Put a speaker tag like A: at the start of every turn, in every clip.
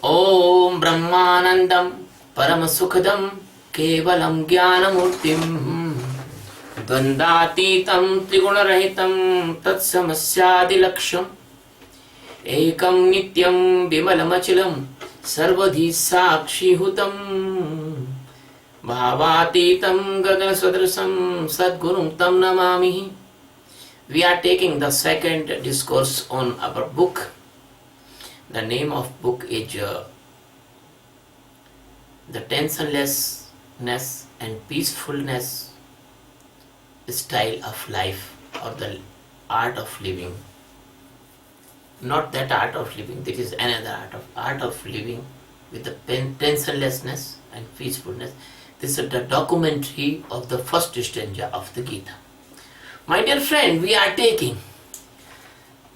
A: Om Brahmanandam Paramasukadam Kevalam Jnanamurtim Dvandatitam Trigunarahitam Tatsamasyaadilaksham Ekam Nityam Vimalamachalam Sarvadhi Sakshihutam Bhavatitam Gaganasvadrasam Sadgurum Tam Namamihi. We are taking the second discourse on our book. The name of book is The Tensionlessness and Peacefulness Style of Life, or the Art of Living. Not that art of living, this is another art of living with the tensionlessness and peacefulness. This is the documentary of the first stanza of the Gita. My dear friend, we are taking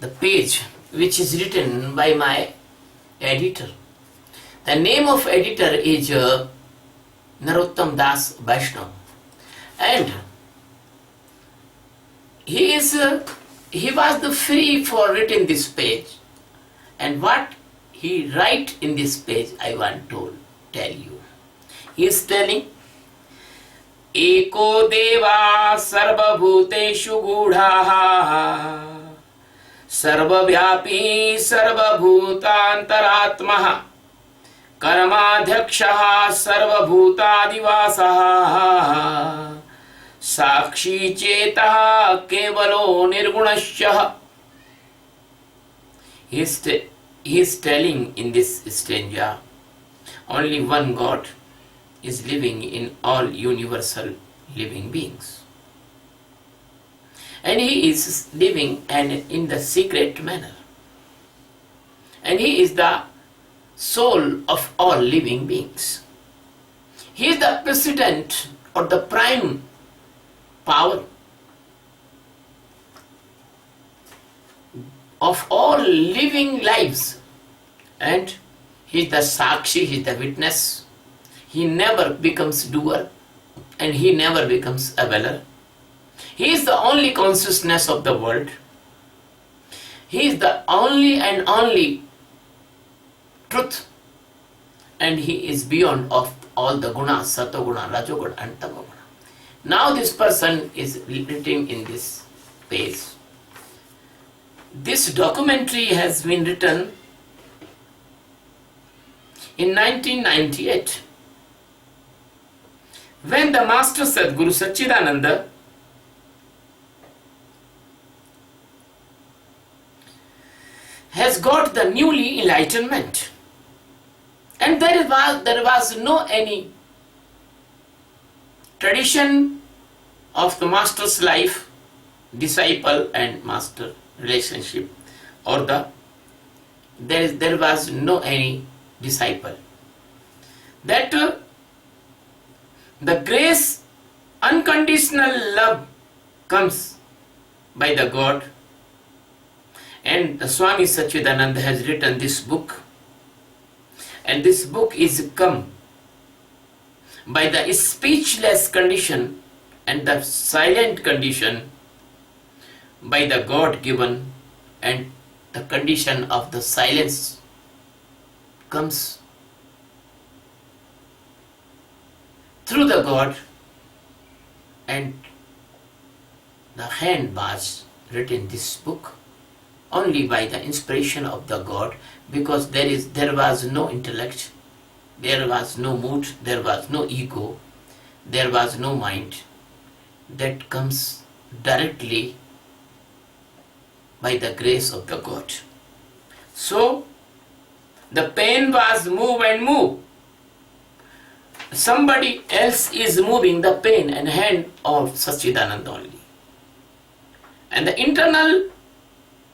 A: the page which is written by my editor. The name of editor is Narottam Das Vaishnav, and he was the free for written this page, and what he write in this page I want to tell you. He is telling, Eko deva sarvabhuteshu gudhaha sarvavyapi sarvabhutantaratmaha karmadhyakshaha sarvabhutadivasaha sakshi chetaha kevalo nirgunashya. He is telling in this stanza, only one God is living in all universal living beings. And he is living in the secret manner. And he is the soul of all living beings. He is the president or the prime power of all living lives. And he is the Sakshi, he is the witness. He never becomes doer and he never becomes a weller. He is the only consciousness of the world. He is the only and only truth, and he is beyond of all the gunas, satoguna, rajoguna and tamoguna. Now this person is written in this page. This documentary has been written in 1998. When the Master Sadguru Satchidananda has got the newly enlightenment, and there was no any tradition of the Master's life, disciple and Master relationship, or there was no any disciple. That the grace, unconditional love comes by the God, and the Swami Satchidananda has written this book, and this book is come by the speechless condition and the silent condition, by the God given, and the condition of the silence comes through the God, and the hand was written this book only by the inspiration of the God, because there was no intellect, there was no mood, there was no ego, there was no mind. That comes directly by the grace of the God. So the pen was move and move. Somebody else is moving the pen and hand of Satchidananda only. And the internal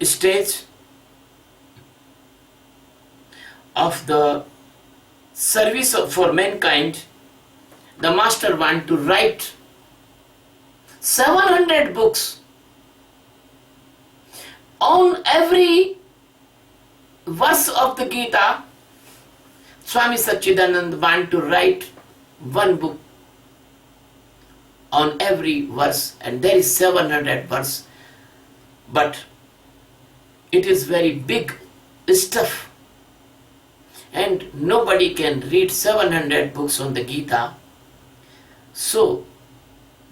A: stage of the service for mankind, the Master want to write 700 books on every verse of the Gita. Swami Satchidananda want to write one book on every verse, and there is 700 verse, but it is very big stuff, and nobody can read 700 books on the Gita. So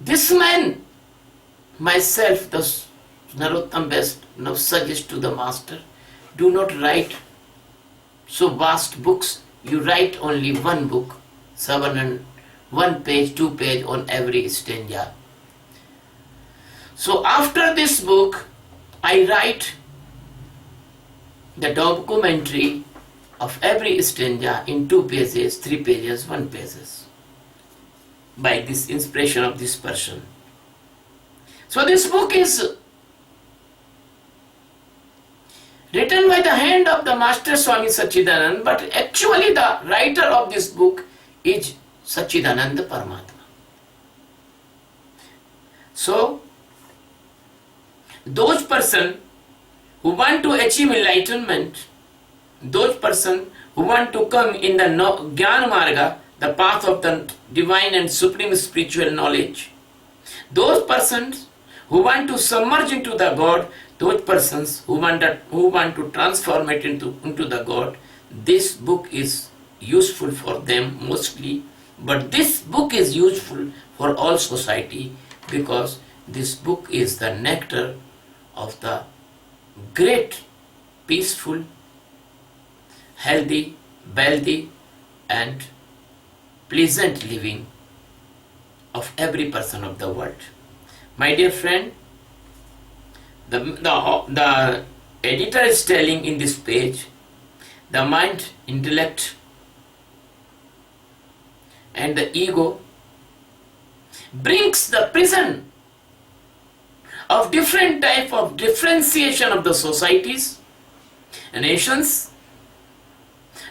A: this man, myself, the Narottam Best, now suggest to the master, do not write so vast books. You write only one book, 1 page, 2 page on every stanza. So after this book, I write the documentary of every stanza in 2 pages, 3 pages, 1 pages, by this inspiration of this person. So this book is written by the hand of the Master Swami Sachidanand, but actually the writer of this book is Sachidananda Paramatma. So those person who want to achieve enlightenment, those person who want to come in the Jnana Marga, the path of the divine and supreme spiritual knowledge, those persons who want to submerge into the God, those persons who want to transform it into the God, this book is useful for them mostly, but this book is useful for all society, because this book is the nectar of the great, peaceful, healthy, wealthy and pleasant living of every person of the world. My dear friend, the editor is telling in this page, the mind, intellect and the ego brings the prison of different type of differentiation of the societies, nations,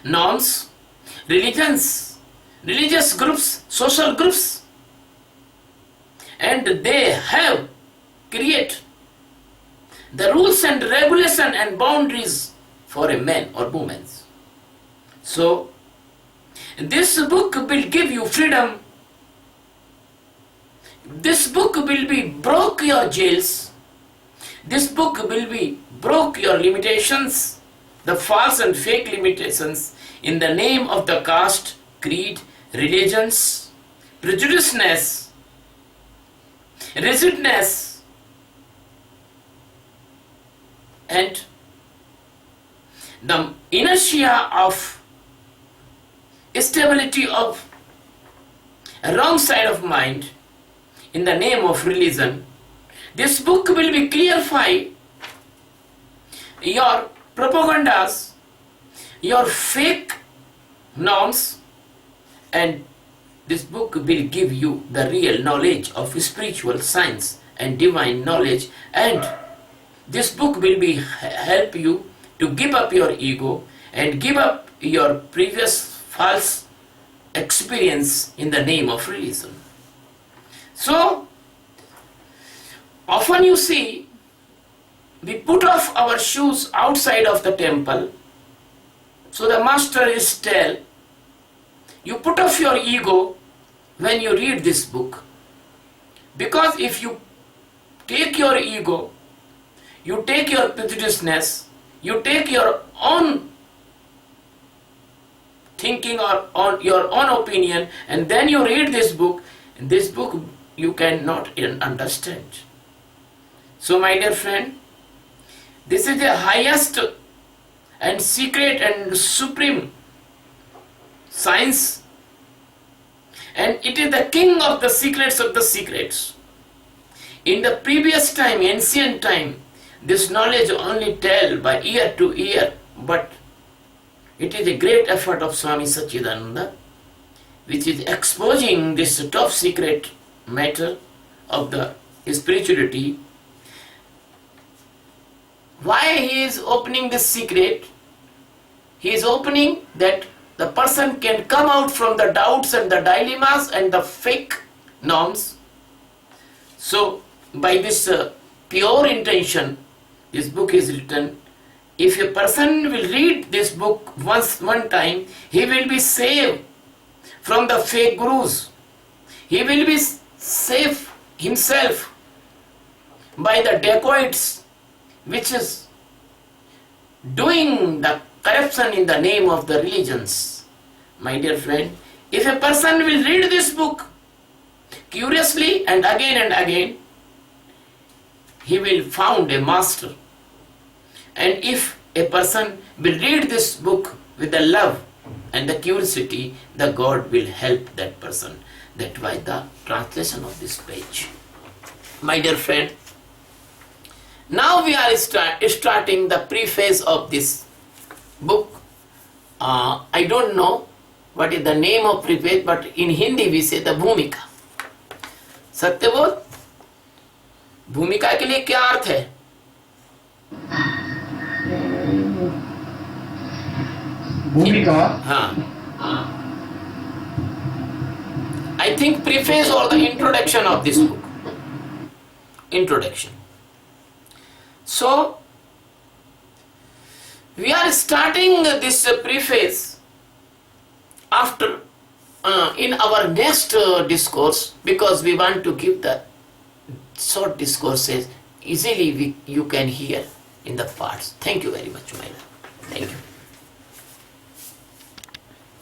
A: norms, religions, religious groups, social groups, and they have created the rules and regulation and boundaries for a man or woman. So this book will give you freedom. This book will be broke your jails. This book will be broke your limitations, the false and fake limitations in the name of the caste, creed, religions, prejudiceness, rigidness, and the inertia of stability of a wrong side of mind in the name of religion. This book will be clarify your propagandas, your fake norms, and this book will give you the real knowledge of spiritual science and divine knowledge, and this book will be help you to give up your ego and give up your previous false experience in the name of religion. So often you see, we put off our shoes outside of the temple. So the master is tell, you put off your ego when you read this book. Because if you take your ego, you take your prejudiceness, you take your own thinking or on your own opinion, and then you read this book you cannot understand. So my dear friend, this is the highest and secret and supreme science, and it is the king of the secrets. In the previous time, ancient time, this knowledge only tell by ear to ear, but it is a great effort of Swami Sachidananda, which is exposing this top secret matter of the spirituality. Why he is opening this secret? He is opening that the person can come out from the doubts and the dilemmas and the fake norms. So by this pure intention, this book is written. If a person will read this book one time, he will be saved from the fake gurus. He will be saved himself by the dacoits, which is doing the corruption in the name of the religions. My dear friend, if a person will read this book curiously and again, he will found a master. And if a person will read this book with the love and the curiosity, the God will help that person. That why the translation of this page. My dear friend, now we are starting the preface of this book. I don't know what is the name of preface, but in Hindi we say the भूमिका. सत्य बोल, भूमिका के लिए क्या अर्थ है?
B: भूमिका,
A: हाँ, I think preface or the introduction of this book. Introduction. So, we are starting this preface after in our next discourse, because we want to give the short discourses easily you can hear in the parts. Thank you very much, my love. Thank you.